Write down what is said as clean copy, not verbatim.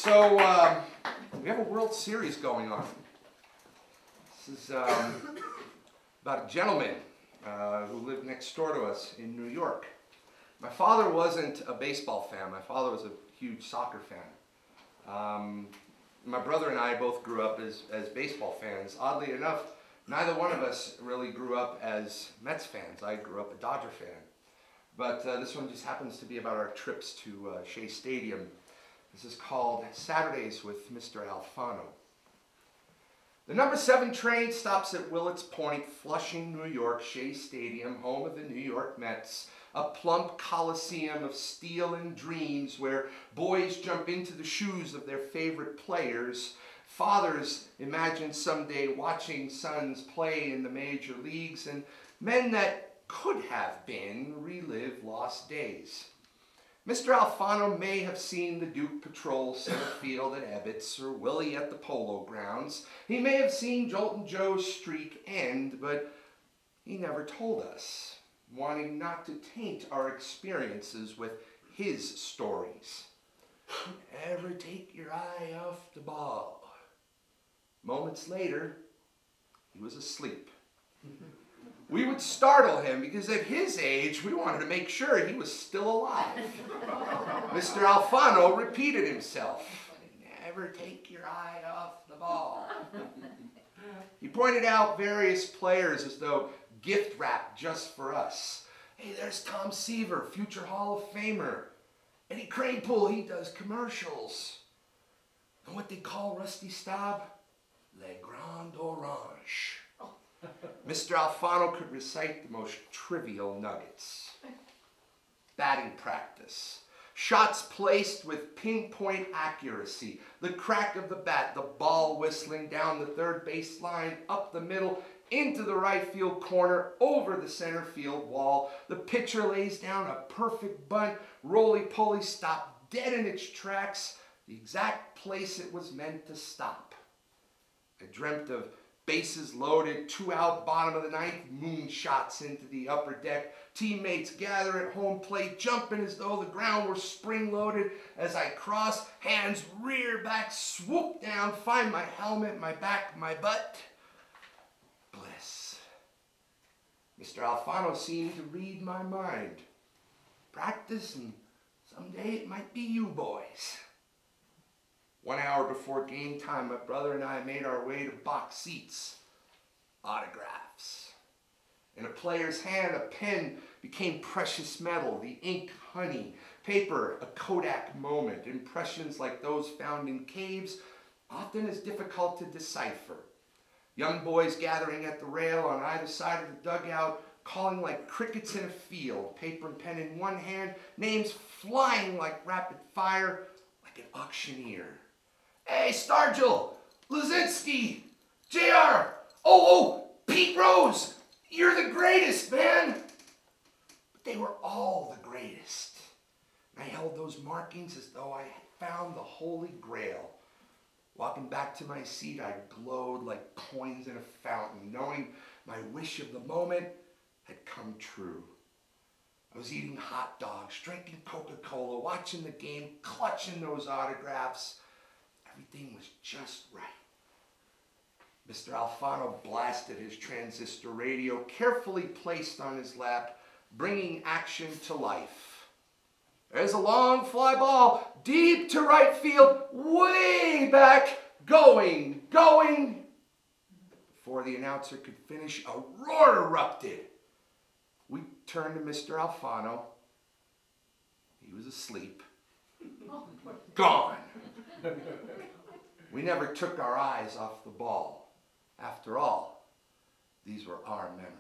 So, we have a World Series going on. This is about a gentleman who lived next door to us in New York. My father wasn't a baseball fan. My father was a huge soccer fan. My brother and I both grew up as baseball fans. Oddly enough, neither one of us really grew up as Mets fans. I grew up a Dodger fan. But this one just happens to be about our trips to Shea Stadium. This is called Saturdays with Mr. Alfano. The number 7 train stops at Willets Point, Flushing, New York, Shea Stadium, home of the New York Mets, a plump coliseum of steel and dreams where boys jump into the shoes of their favorite players. Fathers imagine someday watching sons play in the major leagues, and men that could have been relive lost days. Mr. Alfano may have seen the Duke patrol center field at Ebbets or Willie at the Polo Grounds. He may have seen Joltin' Joe's streak end, but he never told us, wanting not to taint our experiences with his stories. Ever take your eye off the ball? Moments later, he was asleep. We would startle him because at his age, we wanted to make sure he was still alive. Mr. Alfano repeated himself. Never take your eye off the ball. He pointed out various players as though gift wrapped just for us. Hey, there's Tom Seaver, future Hall of Famer. Eddie Kranepool, he does commercials. And what they call Rusty Staub? Le Grand Orange. Mr. Alfano could recite the most trivial nuggets. Batting practice. Shots placed with pinpoint accuracy. The crack of the bat, the ball whistling down the third base line, up the middle, into the right field corner, over the center field wall. The pitcher lays down a perfect bunt, roly-poly stop dead in its tracks, the exact place it was meant to stop. I dreamt of bases loaded, 2 out, bottom of the 9th, moonshots into the upper deck. Teammates gather at home plate, jumping as though the ground were spring-loaded. As I cross, hands rear back, swoop down, find my helmet, my back, my butt. Bliss. Mr. Alfano seemed to read my mind. Practice, and someday it might be you boys. 1 hour before game time, my brother and I made our way to box seats. Autographs. In a player's hand, a pen became precious metal, the ink honey, paper a Kodak moment, impressions like those found in caves, often as difficult to decipher. Young boys gathering at the rail on either side of the dugout, calling like crickets in a field, paper and pen in one hand, names flying like rapid fire, like an auctioneer. Hey, Stargell, Lazinski, JR, Pete Rose, you're the greatest, man. But they were all the greatest. And I held those markings as though I had found the Holy Grail. Walking back to my seat, I glowed like coins in a fountain, knowing my wish of the moment had come true. I was eating hot dogs, drinking Coca-Cola, watching the game, clutching those autographs. Everything was just right. Mr. Alfano blasted his transistor radio, carefully placed on his lap, bringing action to life. There's a long fly ball, deep to right field, way back, going. Before the announcer could finish, a roar erupted. We turned to Mr. Alfano. He was asleep. Gone. We never took our eyes off the ball. After all, these were our memories.